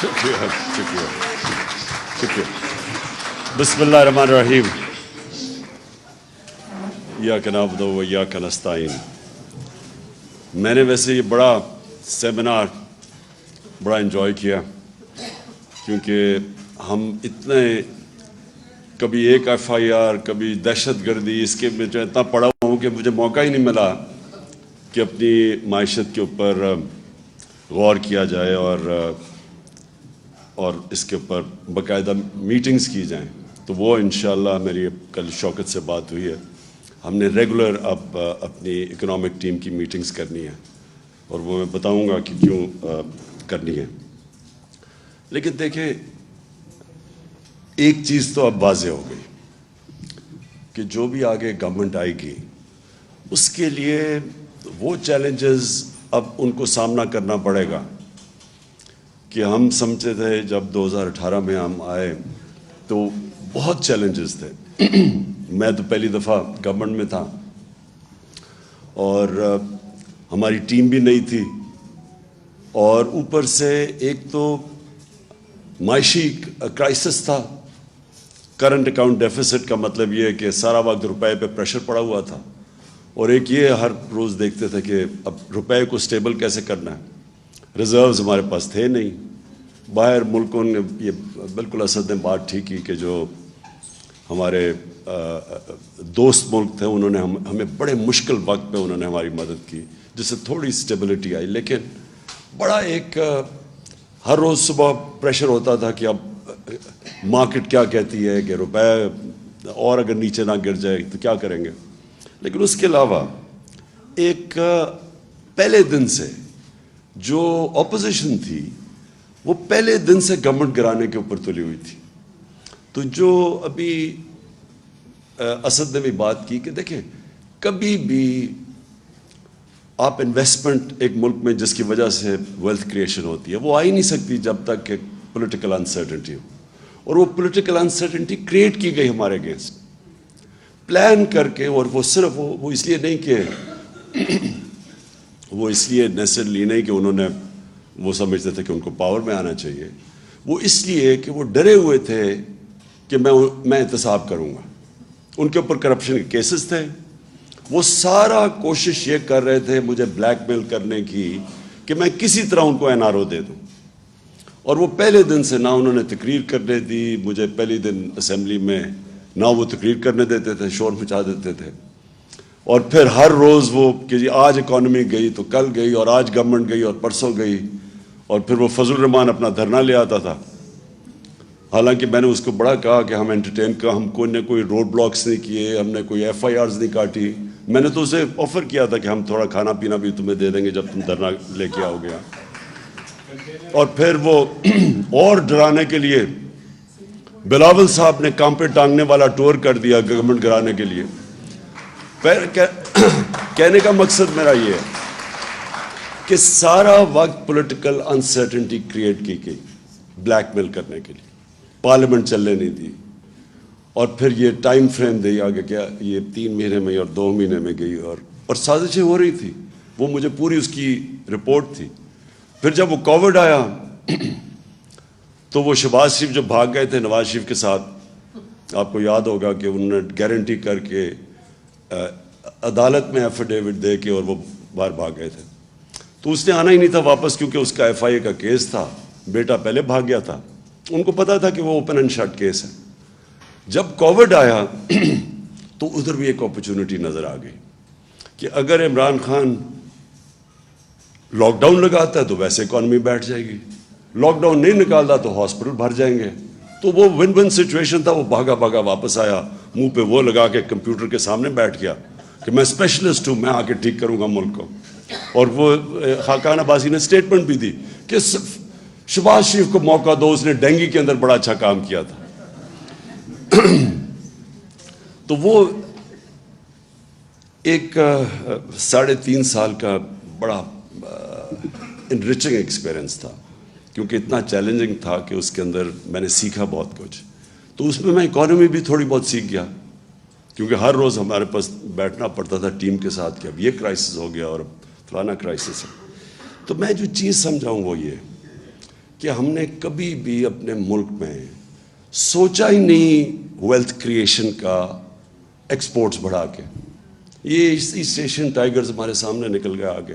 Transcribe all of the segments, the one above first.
شکریہ شکریہ شکریہ. بسم اللہ الرحمن الرحیم. ایاک نعبد و ایاک نستعین. میں نے ویسے یہ بڑا سیمینار بڑا انجوائے کیا، کیونکہ ہم اتنے کبھی ایک ایف آئی آر، کبھی دہشت گردی، اس کے میں جو اتنا پڑھا ہوا ہوں کہ مجھے موقع ہی نہیں ملا کہ اپنی معیشت کے اوپر غور کیا جائے اور اس کے اوپر باقاعدہ میٹنگز کی جائیں. تو وہ انشاءاللہ میری کل شوکت سے بات ہوئی ہے. ہم نے ریگولر اب اپنی اکنامک ٹیم کی میٹنگز کرنی ہے، اور وہ میں بتاؤں گا کہ کیوں کرنی ہے. لیکن دیکھیں، ایک چیز تو اب واضح ہو گئی کہ جو بھی آگے گورنمنٹ آئے گی اس کے لیے وہ چیلنجز اب ان کو سامنا کرنا پڑے گا کہ ہم سمجھتے تھے جب 2018 میں ہم آئے تو بہت چیلنجز تھے. میں تو پہلی دفعہ گورنمنٹ میں تھا اور ہماری ٹیم بھی نہیں تھی، اور اوپر سے ایک تو معاشی کرائسس تھا. کرنٹ اکاؤنٹ ڈیفیسٹ کا مطلب یہ ہے کہ سارا وقت روپے پہ پریشر پڑا ہوا تھا، اور ایک یہ ہر روز دیکھتے تھے کہ اب روپے کو سٹیبل کیسے کرنا ہے. ریزروز ہمارے پاس تھے نہیں. باہر ملکوں نے یہ بالکل اسد نے بات ٹھیک کی کہ جو ہمارے دوست ملک تھے انہوں نے ہمیں بڑے مشکل وقت پہ انہوں نے ہماری مدد کی، جس سے تھوڑی سٹیبلٹی آئی. لیکن بڑا ایک ہر روز صبح پریشر ہوتا تھا کہ اب مارکیٹ کیا کہتی ہے کہ روپے اور اگر نیچے نہ گر جائے تو کیا کریں گے. لیکن اس کے علاوہ ایک پہلے دن سے جو اپوزیشن تھی وہ پہلے دن سے گورنمنٹ گرانے کے اوپر تلی ہوئی تھی. تو جو ابھی اسد نے بھی بات کی کہ دیکھیں، کبھی بھی آپ انویسٹمنٹ ایک ملک میں جس کی وجہ سے ویلتھ کریشن ہوتی ہے وہ آ ہی نہیں سکتی جب تک کہ پولیٹیکل انسرٹنٹی ہو. اور وہ پولیٹیکل انسرٹنٹی کریٹ کی گئی ہمارے اگینسٹ پلان کر کے. اور وہ صرف وہ اس لیے نہیں کہ وہ اس لیے نیسسرلی نہیں کہ انہوں نے وہ سمجھتے تھے کہ ان کو پاور میں آنا چاہیے. وہ اس لیے کہ وہ ڈرے ہوئے تھے کہ میں احتساب کروں گا. ان کے اوپر کرپشن کے کیسز تھے. وہ سارا کوشش یہ کر رہے تھے مجھے بلیک میل کرنے کی کہ میں کسی طرح ان کو این آر او دے دوں. اور وہ پہلے دن سے نہ انہوں نے تقریر کرنے دی. مجھے پہلی دن اسمبلی میں نہ وہ تقریر کرنے دیتے تھے، شور مچا دیتے تھے. اور پھر ہر روز وہ کہ جی آج اکانومی گئی تو کل گئی، اور آج گورنمنٹ گئی اور پرسوں گئی. اور پھر وہ فضل الرحمان اپنا دھرنا لے آتا تھا. حالانکہ میں نے اس کو بڑا کہا کہ ہم انٹرٹین کا ہم کوئی نہ کوئی روڈ بلاکس نہیں کیے، ہم نے کوئی ایف آئی آرز نہیں کاٹی. میں نے تو اسے آفر کیا تھا کہ ہم تھوڑا کھانا پینا بھی تمہیں دے دیں گے جب تم دھرنا لے کے آؤ گے. اور پھر وہ اور ڈرانے کے لیے بلاول صاحب نے کام پہ ٹانگنے والا ٹور کر دیا گورنمنٹ گرانے کے لیے. کہنے کا مقصد میرا یہ ہے کہ سارا وقت پولیٹیکل انسرٹنٹی کریٹ کی گئی بلیک میل کرنے کے لیے. پارلیمنٹ چلنے نہیں دی. اور پھر یہ ٹائم فریم دیا کہ کیا یہ 3 مہینے میں اور 2 مہینے میں گئی، اور سازشیں ہو رہی تھی. وہ مجھے پوری اس کی رپورٹ تھی. پھر جب وہ کووڈ آیا تو وہ شہباز شریف جو بھاگ گئے تھے نواز شریف کے ساتھ، آپ کو یاد ہوگا کہ انہوں نے گارنٹی کر کے عدالت میں ایفیڈیوٹ دے کے اور وہ باہر بھاگ گئے تھے. تو اس نے آنا ہی نہیں تھا واپس، کیونکہ اس کا ایف آئی اے کا کیس تھا. بیٹا پہلے بھاگ گیا تھا. ان کو پتا تھا کہ وہ اوپن اینڈ شٹ کیس ہے. جب کووڈ آیا تو ادھر بھی ایک اپرچونٹی نظر آ گئی کہ اگر عمران خان لاک ڈاؤن لگاتا ہے تو ویسے اکانومی بیٹھ جائے گی، لاک ڈاؤن نہیں نکالتا تو ہاسپٹل بھر جائیں گے. تو وہ ون ون سچویشن تھا. وہ بھاگا بھاگا واپس آیا، منہ پہ وہ لگا کے کمپیوٹر کے سامنے بیٹھ گیا کہ میں اسپیشلسٹ ہوں، میں آ کے ٹھیک کروں گا ملک کو. اور وہ خاقان عباسی نے اسٹیٹمنٹ بھی دی کہ شہباز شریف کو موقع دو، اس نے ڈینگی کے اندر بڑا اچھا کام کیا تھا. تو وہ ایک 3.5 سال کا بڑا انریچنگ ایکسپیرئنس تھا، کیونکہ اتنا چیلنجنگ تھا کہ اس کے اندر میں نے سیکھا بہت کچھ. تو اس میں اکانومی بھی تھوڑی بہت سیکھ گیا، کیونکہ ہر روز ہمارے پاس بیٹھنا پڑتا تھا ٹیم کے ساتھ کہ اب یہ کرائسس ہو گیا اور فلانا کرائسس ہے. تو میں جو چیز سمجھاؤں وہ یہ کہ ہم نے کبھی بھی اپنے ملک میں سوچا ہی نہیں ویلتھ کریشن کا ایکسپورٹس بڑھا کے. یہ ایسٹ ایشین ٹائیگرز ہمارے سامنے نکل گیا آگے,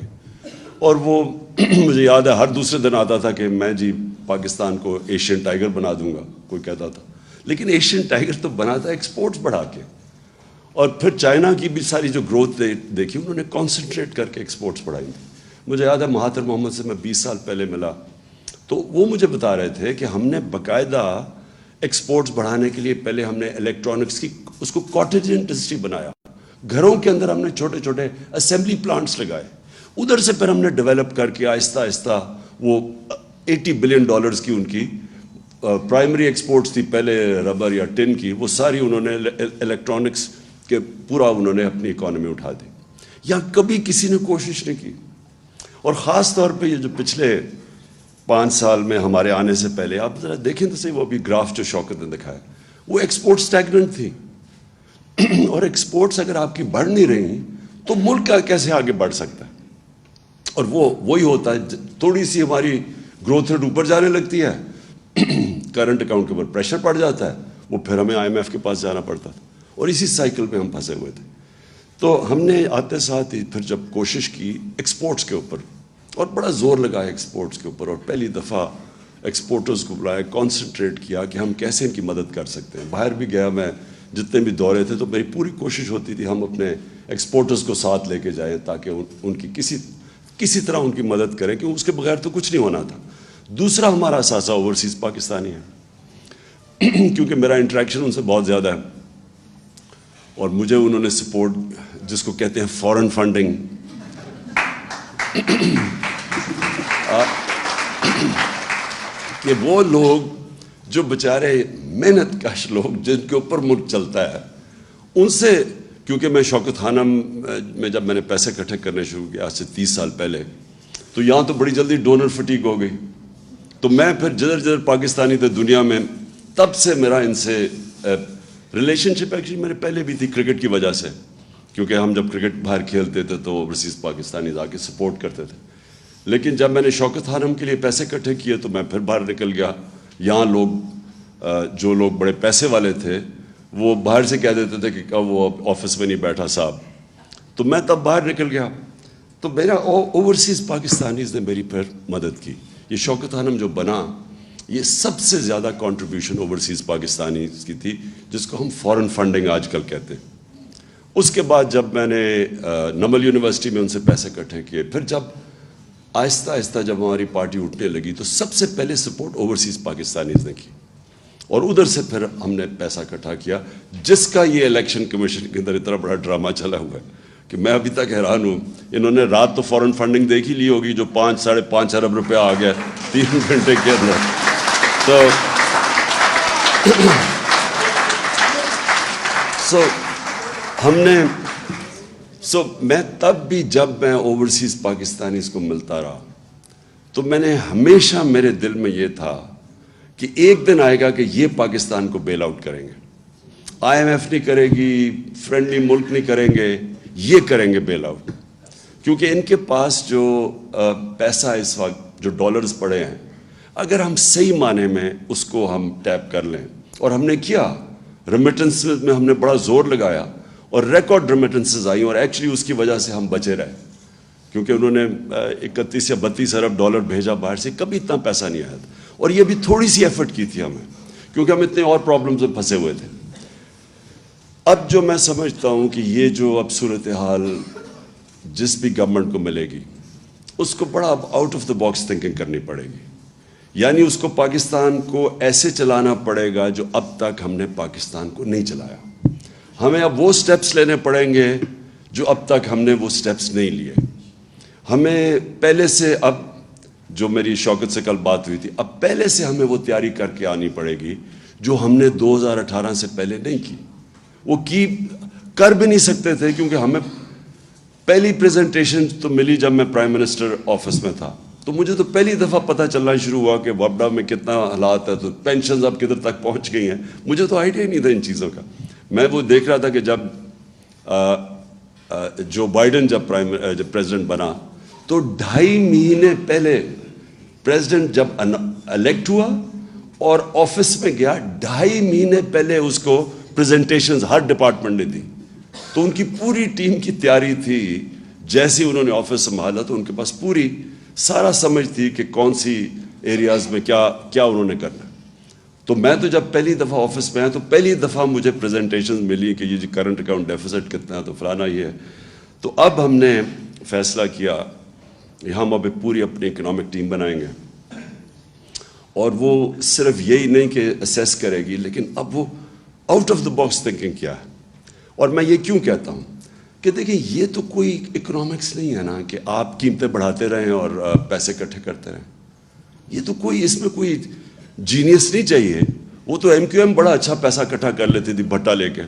اور وہ مجھے یاد ہے ہر دوسرے دن آتا تھا کہ میں جی پاکستان کو ایشین ٹائیگر بنا دوں گا, کوئی کہتا تھا. لیکن ایشین ٹائیگر تو بنا تھا ایکسپورٹس بڑھا کے. اور پھر چائنا کی بھی ساری جو گروتھ دیکھی انہوں نے کانسنٹریٹ کر کے ایکسپورٹس بڑھائی تھی. مجھے یاد ہے مہاتر محمد سے میں 20 سال پہلے ملا تو وہ مجھے بتا رہے تھے کہ ہم نے باقاعدہ ایکسپورٹس بڑھانے کے لیے پہلے ہم نے الیکٹرانکس کی اس کو کاٹیج انڈسٹری بنایا. گھروں کے اندر ہم نے چھوٹے چھوٹے اسمبلی پلانٹس لگائے. ادھر سے پھر ہم نے ڈیولپ کر کے آہستہ آہستہ وہ $80 بلین کی ان کی پرائمری ایکسپورٹس تھی پہلے ربر یا ٹن کی, وہ ساری انہوں نے الیکٹرانکس کے پورا انہوں نے اپنی اکانومی اٹھا دی. یا کبھی کسی نے کوشش نہیں کی. اور خاص طور پہ یہ جو پچھلے 5 سال میں ہمارے آنے سے پہلے آپ ذرا دیکھیں تو صحیح, وہ ابھی گراف جو شوکت نے دکھایا وہ ایکسپورٹ اسٹیگننٹ تھی. اور ایکسپورٹس اگر آپ کی بڑھ نہیں رہی تو ملک کا کیسے آگے بڑھ سکتا ہے. اور وہی ہوتا ہے, تھوڑی سی ہماری گروتھ ریٹ اوپر جانے لگتی ہے, کرنٹ اکاؤنٹ کے اوپر پریشر پڑ جاتا ہے, وہ پھر ہمیں IMF کے پاس جانا پڑتا تھا, اور اسی سائیکل میں ہم پھنسے ہوئے تھے. تو ہم نے آتے ساتھ ہی پھر جب کوشش کی ایکسپورٹس کے اوپر, اور بڑا زور لگایا ایکسپورٹس کے اوپر, اور پہلی دفعہ ایکسپورٹرز کو بلایا, کانسنٹریٹ کیا کہ ہم کیسے ان کی مدد کر سکتے ہیں. باہر بھی گیا میں, جتنے بھی دورے تھے تو میری پوری کوشش ہوتی تھی ہم اپنے ایکسپورٹرز کو ساتھ لے کے جائیں تاکہ ان کی کسی طرح ان کی مدد کریں, کیونکہ اس کے بغیر تو کچھ نہیں ہونا تھا. دوسرا ہمارا اثاثہ اوورسیز پاکستانی ہے, کیونکہ میرا انٹریکشن ان سے بہت زیادہ ہے, اور مجھے انہوں نے سپورٹ جس کو کہتے ہیں فورن فنڈنگ, کہ وہ لوگ جو بیچارے محنت کش لوگ جن کے اوپر ملک چلتا ہے, ان سے, کیونکہ میں شوکت خانم میں جب میں نے پیسے اکٹھے کرنے شروع کیا آج سے 30 سال پہلے, تو یہاں تو بڑی جلدی ڈونر فٹیگ ہو گئی. تو میں پھر جدھر پاکستانی تھے دنیا میں, تب سے میرا ان سے ریلیشن شپ ایکچولی میرے پہلے بھی تھی کرکٹ کی وجہ سے, کیونکہ ہم جب کرکٹ باہر کھیلتے تھے تو اوورسیز پاکستانی آ کے سپورٹ کرتے تھے. لیکن جب میں نے شوکت خانم کے لیے پیسے اکٹھے کیے تو میں پھر باہر نکل گیا. یہاں لوگ جو لوگ بڑے پیسے والے تھے وہ باہر سے کہہ دیتے تھے کہ کب وہ آفس میں نہیں بیٹھا صاحب, تو میں تب باہر نکل گیا. تو میرا اوورسیز پاکستانیز نے میری پھر مدد کی. یہ شوکت خانم جو بنا, یہ سب سے زیادہ کنٹریبیوشن اوورسیز پاکستانیز کی تھی, جس کو ہم فورن فنڈنگ آج کل کہتے ہیں. اس کے بعد جب میں نے نمل یونیورسٹی میں ان سے پیسے اکٹھے کیے, پھر جب آہستہ آہستہ جب ہماری پارٹی اٹھنے لگی تو سب سے پہلے سپورٹ اوورسیز پاکستانیز نے کی, اور ادھر سے پھر ہم نے پیسہ اکٹھا کیا, جس کا یہ الیکشن کمیشن کے اندر اتنا بڑا ڈرامہ چلا ہوا ہے کہ میں ابھی تک حیران ہوں. انہوں نے رات تو فورن فنڈنگ دیکھ ہی لی ہوگی جو 5-5.5 ارب روپیہ آ گیا 3 گھنٹے کے اندر. میں تب بھی جب میں اوورسیز پاکستانیز کو ملتا رہا تو میں نے ہمیشہ, میرے دل میں یہ تھا کہ ایک دن آئے گا کہ یہ پاکستان کو بیل آؤٹ کریں گے. IMF نہیں کرے گی, فرینڈلی ملک نہیں کریں گے, یہ کریں گے بیل آؤٹ. کیونکہ ان کے پاس جو پیسہ اس وقت جو ڈالرز پڑے ہیں, اگر ہم صحیح معنی میں اس کو ہم ٹیپ کر لیں, اور ہم نے کیا, ریمیٹنس میں ہم نے بڑا زور لگایا اور ریکارڈ ریمیٹنسز آئیں, اور ایکچولی اس کی وجہ سے ہم بچے رہے, کیونکہ انہوں نے 31 یا 32 ارب ڈالر بھیجا باہر سے, کبھی اتنا پیسہ نہیں آیا تھا. اور یہ بھی تھوڑی سی ایفرٹ کی تھی ہمیں, کیونکہ ہم اتنے اور پرابلمز میں پھنسے ہوئے تھے. اب جو میں سمجھتا ہوں کہ یہ جو اب صورتحال جس بھی گورنمنٹ کو ملے گی, اس کو بڑا اب out of the box thinking کرنی پڑے گی. یعنی اس کو پاکستان کو ایسے چلانا پڑے گا جو اب تک ہم نے پاکستان کو نہیں چلایا. ہمیں اب وہ سٹیپس لینے پڑیں گے جو اب تک ہم نے وہ سٹیپس نہیں لیے. ہمیں پہلے سے, اب جو میری شوکت سے کل بات ہوئی تھی, اب پہلے سے ہمیں وہ تیاری کر کے آنی پڑے گی جو ہم نے 2018 سے پہلے نہیں کی. وہ کر بھی نہیں سکتے تھے, کیونکہ ہمیں پہلی پریزنٹیشن تو ملی جب میں پرائم منسٹر آفس میں تھا, تو مجھے تو پہلی دفعہ پتہ چلنا شروع ہوا کہ وابڈا میں کتنا حالات ہے, تو پینشنز اب کدھر تک پہنچ گئی ہیں. مجھے تو آئیڈیا ہی نہیں تھا ان چیزوں کا. میں وہ دیکھ رہا تھا کہ جب جو بائیڈن جب پریزیڈنٹ بنا تو 2.5 مہینے پہلے پریزیڈنٹ جب الیکٹ ہوا اور آفس میں گیا, 2.5 مہینے پہلے اس کو پریزنٹیشنز ہر ڈپارٹمنٹ نے دی. تو ان کی پوری ٹیم کی تیاری تھی, جیسے انہوں نے آفس سنبھالا تو ان کے پاس پوری سارا سمجھ تھی کہ کون سی ایریاز میں کیا انہوں نے کرنا. تو میں تو جب پہلی دفعہ آفس میں آیا تو پہلی دفعہ مجھے پریزنٹیشنز ملی کہ یہ کرنٹ اکاؤنٹ ڈیفیسٹ کتنا ہے, تو فلانا یہ ہے. تو اب ہم نے فیصلہ کیا ہم اب پوری اپنی اکنامک ٹیم بنائیں گے, اور وہ صرف یہی نہیں کہ اسیس کرے گی, لیکن اب وہ out of the box thinking کیا ہے. اور میں یہ کیوں کہتا ہوں کہ دیکھیں یہ تو کوئی اکنامکس نہیں ہے نا کہ آپ قیمتیں بڑھاتے رہیں اور پیسے اکٹھے کرتے رہیں. یہ تو کوئی اس میں کوئی جینیس نہیں چاہیے. وہ تو ایم کیو ایم بڑا اچھا پیسہ اکٹھا کر لیتی تھی بھٹا لے کے,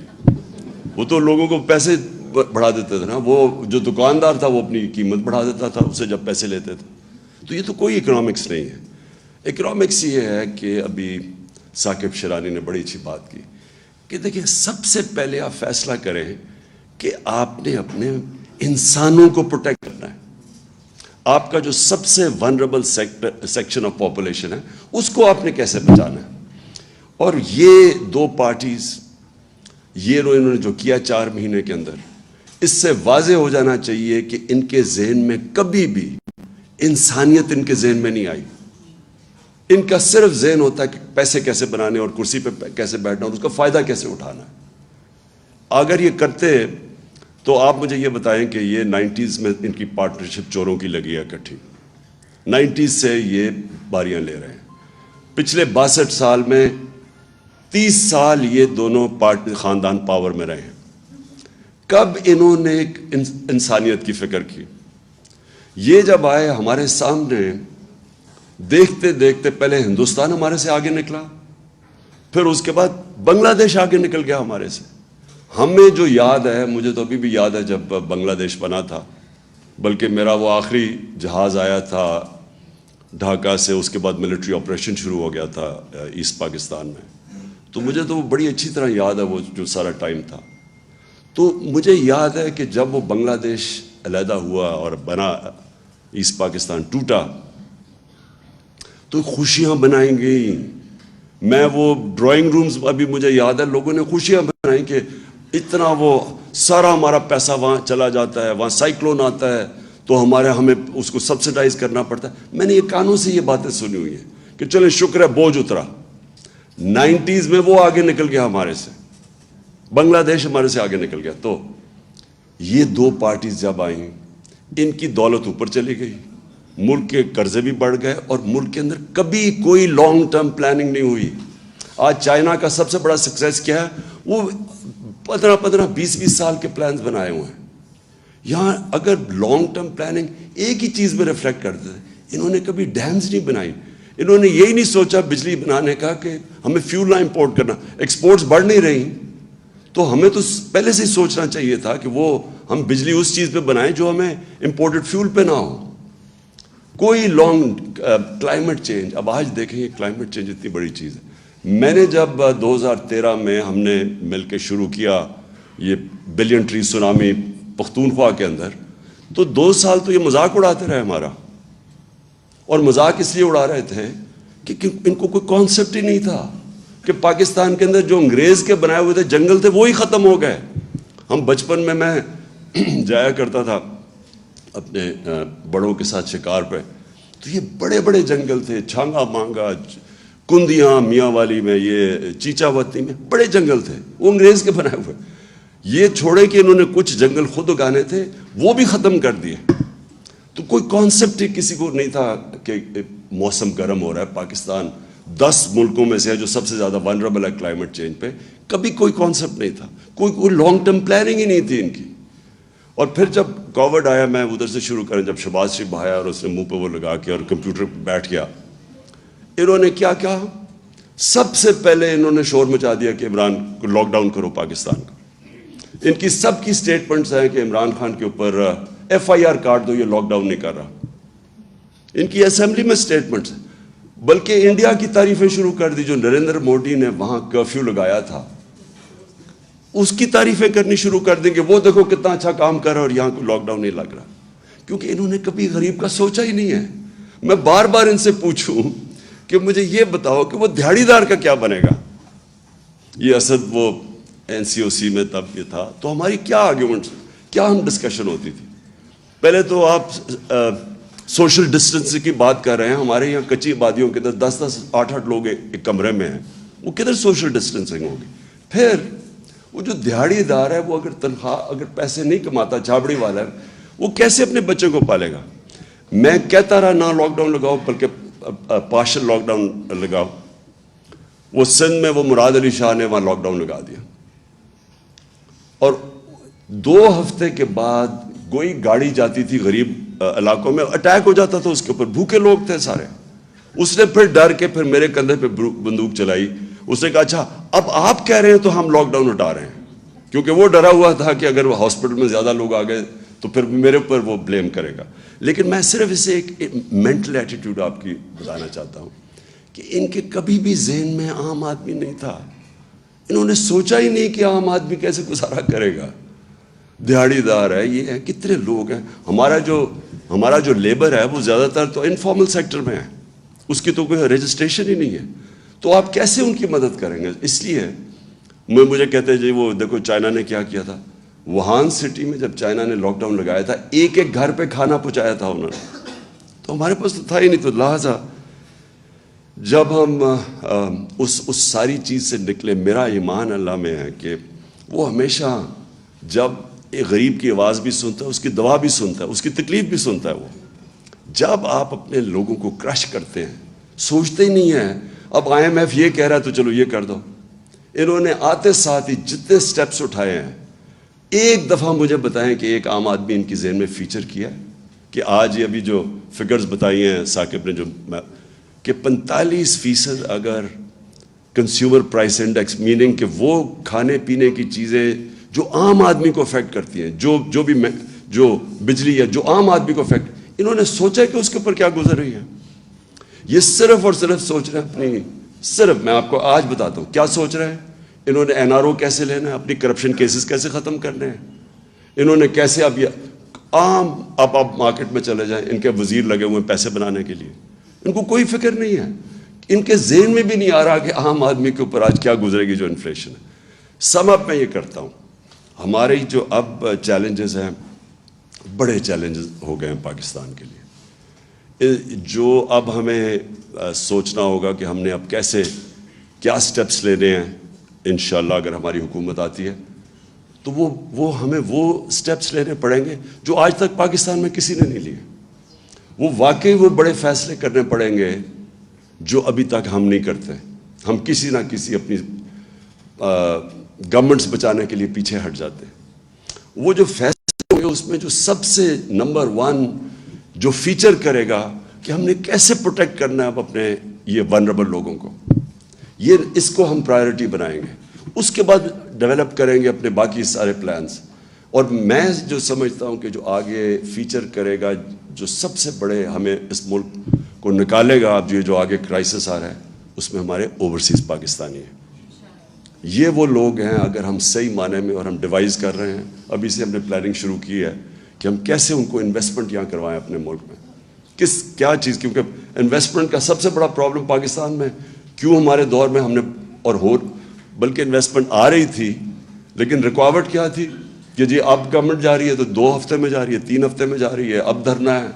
وہ تو لوگوں کو پیسے بڑھا دیتے تھے نا. وہ جو دکاندار تھا وہ اپنی قیمت بڑھا دیتا تھا اسے جب پیسے لیتے تھے. تو یہ تو کوئی اکنامکس نہیں ہے. اکنامکس یہ ہے کہ ابھی ثاقب شیرانی نے بڑی اچھی بات کی کہ دیکھیں سب سے پہلے آپ فیصلہ کریں کہ آپ نے اپنے انسانوں کو پروٹیکٹ کرنا ہے. آپ کا جو سب سے ونریبل سیکشن آف پاپولیشن ہے اس کو آپ نے کیسے بچانا ہے. اور یہ دو پارٹیز یہ انہوں نے جو کیا 4 مہینے کے اندر, اس سے واضح ہو جانا چاہیے کہ ان کے ذہن میں کبھی بھی انسانیت ان کے ذہن میں نہیں آئی. ان کا صرف ذہن ہوتا ہے کہ پیسے کیسے بنانے اور کرسی پہ کیسے بیٹھنا اور اس کا فائدہ کیسے اٹھانا ہے. اگر یہ کرتے تو آپ مجھے یہ بتائیں کہ یہ 90s میں ان کی پارٹنرشپ چوروں کی لگی ہے اکٹھی. 90s سے یہ باریاں لے رہے ہیں. پچھلے 62 سال میں 30 سال یہ دونوں خاندان پاور میں رہے ہیں. کب انہوں نے ایک انسانیت کی فکر کی؟ یہ جب آئے ہمارے سامنے, دیکھتے دیکھتے پہلے ہندوستان ہمارے سے آگے نکلا, پھر اس کے بعد بنگلہ دیش آگے نکل گیا ہمارے سے. ہمیں جو یاد ہے, مجھے تو ابھی بھی یاد ہے جب بنگلہ دیش بنا تھا, بلکہ میرا وہ آخری جہاز آیا تھا ڈھاکہ سے, اس کے بعد ملٹری آپریشن شروع ہو گیا تھا ایسٹ پاکستان میں. تو مجھے تو وہ بڑی اچھی طرح یاد ہے وہ جو سارا ٹائم تھا. تو مجھے یاد ہے کہ جب وہ بنگلہ دیش علیحدہ ہوا اور بنا, ایسٹ پاکستان ٹوٹا, تو خوشیاں بنائیں گئی. میں وہ ڈرائنگ رومز ابھی مجھے یاد ہے, لوگوں نے خوشیاں بنائیں کہ اتنا وہ سارا ہمارا پیسہ وہاں چلا جاتا ہے, وہاں سائیکلون آتا ہے تو ہمیں اس کو سبسیڈائز کرنا پڑتا ہے. میں نے یہ کانوں سے یہ باتیں سنی ہوئی ہیں کہ چلیں شکر ہے بوجھ اترا. 90s میں وہ آگے نکل گیا ہمارے سے, بنگلہ دیش ہمارے سے آگے نکل گیا. تو یہ دو پارٹیز جب آئیں ان کی دولت اوپر چلی گئی, ملک کے قرضے بھی بڑھ گئے, اور ملک کے اندر کبھی کوئی لانگ ٹرم پلاننگ نہیں ہوئی. آج چائنا کا سب سے بڑا سکسیس کیا ہے, وہ 15-20 سال کے پلانز بنائے ہوئے ہیں. یہاں اگر لانگ ٹرم پلاننگ ایک ہی چیز میں ریفلیکٹ کرتے تھے, انہوں نے کبھی ڈیمز نہیں بنائی. انہوں نے یہی نہیں سوچا بجلی بنانے کا کہ ہمیں فیول نہ امپورٹ کرنا, ایکسپورٹس بڑھ نہیں رہی, تو ہمیں تو پہلے سے ہی سوچنا چاہیے تھا کہ وہ ہم بجلی اس چیز پہ بنائیں جو ہمیں امپورٹڈ فیول پہ نہ ہو. کوئی لانگ کلائمیٹ چینج, اب آج دیکھیں یہ کلائمیٹ چینج اتنی بڑی چیز ہے. میں نے جب 2013 میں ہم نے مل کے شروع کیا یہ بلین ٹری سونامی پختونخوا کے اندر, تو 2 سال تو یہ مذاق اڑاتے رہے ہمارا. اور مذاق اس لیے اڑا رہے تھے کہ ان کو کوئی کانسیپٹ ہی نہیں تھا کہ پاکستان کے اندر جو انگریز کے بنائے ہوئے تھے جنگل تھے وہی ختم ہو گئے. ہم بچپن میں جایا کرتا تھا اپنے بڑوں کے ساتھ شکار پہ, تو یہ بڑے بڑے جنگل تھے, چھانگا مانگا, کندیاں, میاں والی میں, یہ چیچا وطنی میں بڑے جنگل تھے, وہ انگریز کے بنائے ہوئے. یہ چھوڑے کہ انہوں نے کچھ جنگل خود اگانے تھے وہ بھی ختم کر دیے. تو کوئی کانسیپٹ ہی کسی کو نہیں تھا کہ موسم گرم ہو رہا ہے. پاکستان 10 ملکوں میں سے ہے جو سب سے زیادہ ونریبل ہے کلائمیٹ چینج پہ. کبھی کوئی کانسیپٹ نہیں تھا, کوئی لانگ ٹرم پلاننگ ہی نہیں تھی ان کی. اور پھر جب کووڈ آیا, میں ادھر سے شروع کریں, جب شہباز شریف آیا اور اس نے منہ پہ وہ لگا کے اور کمپیوٹر پہ بیٹھ گیا, انہوں نے کیا کہا, سب سے پہلے انہوں نے شور مچا دیا کہ عمران کو لاک ڈاؤن کرو پاکستان کا. ان کی سب کی سٹیٹمنٹس ہیں کہ عمران خان کے اوپر FIR کاٹ دو, یہ لاک ڈاؤن نہیں کر رہا. ان کی اسمبلی میں سٹیٹمنٹس ہیں. بلکہ انڈیا کی تعریفیں شروع کر دی, جو نریندر مودی نے وہاں کرفیو لگایا تھا اس کی تعریفیں کرنی شروع کر دیں کہ وہ دیکھو کتنا اچھا کام کر رہا ہے اور یہاں کوئی لاک ڈاؤن نہیں لگ رہا. کیونکہ انہوں نے کبھی غریب کا سوچا ہی نہیں ہے. میں بار بار ان سے پوچھوں کہ مجھے یہ بتاؤ کہ وہ دہاڑی دار کا کیا بنے گا. یہ اسد وہ NCOC میں تب یہ تھا, تو ہماری کیا آرگیومنٹس, کیا ہم ڈسکشن ہوتی تھی. پہلے تو آپ سوشل ڈسٹینسنگ کی بات کر رہے ہیں, ہمارے یہاں کچی آبادیوں کے اندر 10-10 8-8 لوگ ایک کمرے میں ہیں, وہ کدھر سوشل ڈسٹینسنگ ہوگی. پھر وہ جو دہاڑی دار ہے, وہ اگر تنخواہ اگر پیسے نہیں کماتا, چھاپڑی والا ہے, وہ کیسے اپنے بچوں کو پالے گا. میں کہتا رہا نہ لاک ڈاؤن لگاؤ, بلکہ پارشل لاک ڈاؤن لگاؤ. وہ سندھ میں وہ مراد علی شاہ نے وہاں لاک ڈاؤن لگا دیا, اور 2 ہفتے کے بعد کوئی گاڑی جاتی تھی غریب علاقوں میں, اٹیک ہو جاتا تھا اس کے اوپر, بھوکے لوگ تھے سارے. اس نے پھر ڈر کے پھر میرے کندھے پہ بندوق چلائی. اس نے کہا اچھا اب آپ کہہ رہے ہیں تو ہم لاک ڈاؤن ہٹا رہے ہیں, کیونکہ وہ ڈرا ہوا تھا کہ اگر وہ ہاسپٹل میں زیادہ لوگ آ گئے تو پھر میرے اوپر وہ بلیم کرے گا. لیکن میں صرف اسے ایک مینٹل ایٹیٹیوڈ آپ کی بتانا چاہتا ہوں کہ ان کے کبھی بھی ذہن میں عام آدمی نہیں تھا. انہوں نے سوچا ہی نہیں کہ عام آدمی کیسے گزارا کرے گا. دہاڑی دار ہے, یہ ہے, کتنے لوگ ہیں. ہمارا جو لیبر ہے وہ زیادہ تر تو انفارمل سیکٹر میں ہے, اس کی تو کوئی رجسٹریشن ہی نہیں ہے. تو آپ کیسے ان کی مدد کریں گے. اس لیے مجھے کہتے ہیں جی وہ دیکھو چائنا نے کیا کیا تھا. ووہان سٹی میں جب چائنا نے لاک ڈاؤن لگایا تھا, ایک گھر پہ کھانا پہنچایا تھا انہوں نے, تو ہمارے پاس تو تھا ہی نہیں. تو لہٰذا جب ہم اس ساری چیز سے نکلے, میرا ایمان اللہ میں ہے کہ وہ ہمیشہ جب ایک غریب کی آواز بھی سنتا ہے, اس کی دعا بھی سنتا ہے, اس کی تکلیف بھی سنتا ہے. وہ جب آپ اپنے لوگوں کو کرش کرتے ہیں, سوچتے ہی نہیں ہیں اب IMF یہ کہہ رہا ہے تو چلو یہ کر دو. انہوں نے آتے ساتھ ہی جتنے سٹیپس اٹھائے ہیں, ایک دفعہ مجھے بتائیں کہ ایک عام آدمی ان کی ذہن میں فیچر کیا ہے کہ آج یہ ابھی جو فگرز بتائی ہیں ثاقب نے, جو کہ 45% اگر کنزیومر پرائس انڈیکس, میننگ کہ وہ کھانے پینے کی چیزیں جو عام آدمی کو افیکٹ کرتی ہیں, جو بجلی ہے جو عام آدمی کو افیکٹ, انہوں نے سوچا کہ اس کے اوپر کیا گزر رہی ہے. یہ صرف اور صرف سوچ رہے ہیں اپنی, صرف میں آپ کو آج بتاتا ہوں کیا سوچ رہے ہیں. انہوں نے NRO کیسے لینا ہے, اپنی کرپشن کیسز کیسے ختم کرنے ہیں. انہوں نے کیسے اب یہ عام آپ مارکیٹ میں چلے جائیں, ان کے وزیر لگے ہوئے ہیں پیسے بنانے کے لیے, ان کو کوئی فکر نہیں ہے. ان کے ذہن میں بھی نہیں آ رہا کہ عام آدمی کے اوپر آج کیا گزرے گی جو انفلیشن ہے. سم اپ میں یہ کرتا ہوں, ہمارے جو اب چیلنجز ہیں بڑے چیلنجز ہو گئے ہیں پاکستان کے لیے. جو اب ہمیں سوچنا ہوگا کہ ہم نے اب کیسے کیا سٹیپس لینے ہیں. انشاءاللہ اگر ہماری حکومت آتی ہے تو وہ ہمیں وہ سٹیپس لینے پڑیں گے جو آج تک پاکستان میں کسی نے نہیں لیے. وہ واقعی وہ بڑے فیصلے کرنے پڑیں گے جو ابھی تک ہم نہیں کرتے. ہم کسی نہ کسی اپنی گورنمنٹس بچانے کے لیے پیچھے ہٹ جاتے ہیں. وہ جو فیصلے ہوں گے اس میں جو سب سے نمبر 1 جو فیچر کرے گا کہ ہم نے کیسے پروٹیکٹ کرنا ہے اب اپنے یہ ونربل لوگوں کو, اس کو ہم پرائیورٹی بنائیں گے. اس کے بعد ڈیولپ کریں گے اپنے باقی سارے پلانس. اور میں جو سمجھتا ہوں کہ جو آگے فیچر کرے گا, جو سب سے بڑے ہمیں اس ملک کو نکالے گا, اب جو آگے کرائسس آ رہا ہے اس میں ہمارے اوورسیز پاکستانی ہیں. یہ وہ لوگ ہیں اگر ہم صحیح معنی میں, اور ہم ڈیوائز کر رہے ہیں, ابھی سے ہم نے پلاننگ شروع کی ہے کہ ہم کیسے ان کو انویسٹمنٹ یہاں کروائیں اپنے ملک میں. کیا چیز, کیونکہ انویسٹمنٹ کا سب سے بڑا پرابلم پاکستان میں کیوں ہمارے دور میں ہم نے, اور بلکہ انویسٹمنٹ آ رہی تھی لیکن رکاوٹ کیا تھی کہ جی اب گورنمنٹ جا رہی ہے تو 2 ہفتے میں جا رہی ہے, 3 ہفتے میں جا رہی ہے, اب دھرنا ہے.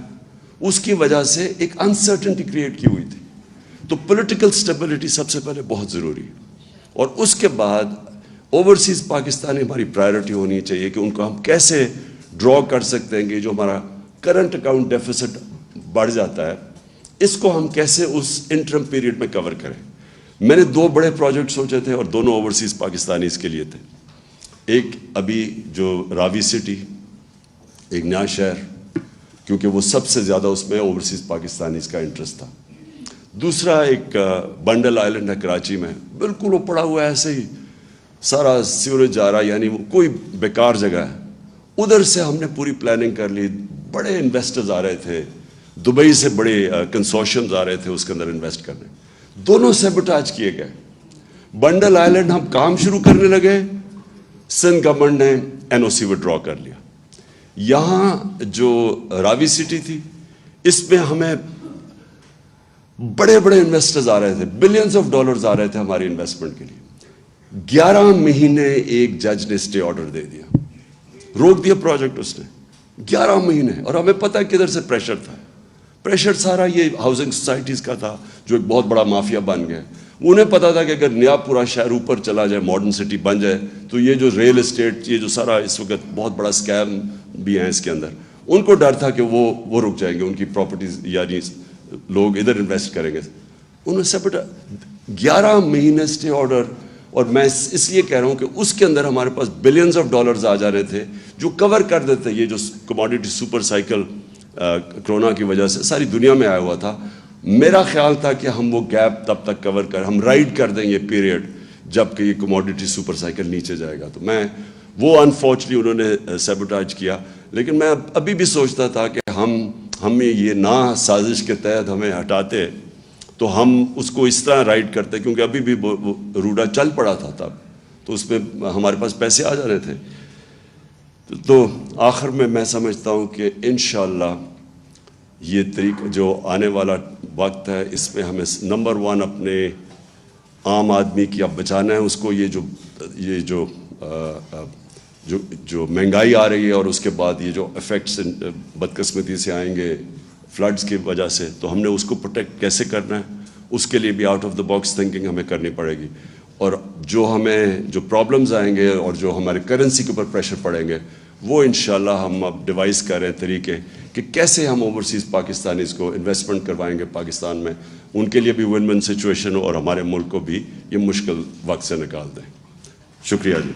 اس کی وجہ سے ایک انسرٹنٹی کریٹ کی ہوئی تھی. تو پولیٹیکل سٹیبلٹی سب سے پہلے بہت ضروری ہے, اور اس کے بعد اوورسیز پاکستانی ہماری پرائیورٹی ہونی چاہیے کہ ان کو ہم کیسے ڈرا کر سکتے ہیں کہ جو ہمارا کرنٹ اکاؤنٹ ڈیفیسٹ بڑھ جاتا ہے, اس کو ہم کیسے اس انٹرم پیریڈ میں کور کریں. میں نے 2 بڑے پروجیکٹ سوچے تھے اور دونوں اوورسیز پاکستانیز کے لیے تھے. ایک ابھی جو راوی سٹی, ایک نیا شہر, کیونکہ وہ سب سے زیادہ اس میں اوورسیز پاکستانیز کا انٹرسٹ تھا. دوسرا ایک بنڈل آئلینڈ ہے کراچی میں, بالکل وہ پڑا ہوا ہے ایسے ہی, سارا سیوریج جا رہا, یعنی وہ کوئی بیکار جگہ ہے. ادھر سے ہم نے پوری پلاننگ کر لی, بڑے انویسٹرز آ رہے تھے, دبئی سے بڑے کنسورشمز آ رہے تھے اس کے اندر انویسٹ کرنے. دونوں سیبوٹاج کیے گئے. بنڈل آئلینڈ ہم کام شروع کرنے لگے, سندھ گورنمنٹ نے NOC وڈرا کر لیا. یہاں جو راوی سٹی تھی اس میں ہمیں بڑے بڑے انویسٹرز آ رہے تھے, بلینز آف ڈالرز آ رہے تھے ہماری انویسٹمنٹ کے لیے. 11 مہینے ایک جج نے اسٹے آرڈر دے دیا, روک دیا پروجیکٹ اس نے 11 مہینے. اور ہمیں پتہ ہے کدھر سے پریشر تھا. پریشر سارا یہ ہاؤسنگ سوسائٹیز کا تھا جو ایک بہت بڑا مافیا بن گیا. انہیں پتا تھا کہ اگر نیا پورا شہر اوپر چلا جائے, ماڈرن سٹی بن جائے, تو یہ جو ریل اسٹیٹ, یہ جو سارا اس وقت بہت بڑا اسکیم بھی ہیں اس کے اندر, ان کو ڈر تھا کہ وہ رک جائیں گے, ان کی پراپرٹیز یعنی لوگ ادھر انویسٹ کریں گے. انہوں نے بیٹا 11 مہینے اسٹے آرڈر. اور میں اس لیے کہہ رہا ہوں کہ اس کے اندر ہمارے پاس بلینز آف ڈالرز آ جا رہے تھے جو کور کر دیتے. یہ جو کموڈیٹی سپر سائیکل کرونا کی وجہ سے ساری دنیا میں آیا ہوا تھا, میرا خیال تھا کہ ہم وہ گیپ تب تک کور ہم رائڈ کر دیں یہ پیریڈ جب کہ یہ کموڈیٹی سپر سائیکل نیچے جائے گا. تو میں وہ انفارچونیٹلی انہوں نے سیبوٹاج کیا. لیکن میں ابھی بھی سوچتا تھا کہ ہمیں یہ نہ سازش کے تحت ہمیں ہٹاتے تو ہم اس کو اس طرح رائڈ کرتے, کیونکہ ابھی بھی روڈا چل پڑا تھا تب, تو اس میں ہمارے پاس پیسے آ جا رہے تھے. تو آخر میں میں سمجھتا ہوں کہ انشاءاللہ یہ طریقہ جو آنے والا وقت ہے, اس میں ہمیں نمبر 1 اپنے عام آدمی کی اب بچانا ہے اس کو. یہ جو مہنگائی آ رہی ہے اور اس کے بعد یہ جو افیکٹس بدقسمتی سے آئیں گے فلڈز کی وجہ سے, تو ہم نے اس کو پروٹیکٹ کیسے کرنا ہے, اس کے لیے بھی out of the box thinking ہمیں کرنی پڑے گی. اور جو پرابلمز آئیں گے اور جو ہمارے کرنسی کے اوپر پریشر پڑیں گے, وہ انشاءاللہ ہم اب ڈیوائز کر رہے ہیں طریقے کہ کیسے ہم اوورسیز پاکستانیز کو انویسٹمنٹ کروائیں گے پاکستان میں, ان کے لیے بھی ون ون سچویشن ہو اور ہمارے ملک کو بھی یہ مشکل وقت سے نکال دیں. شکریہ جی.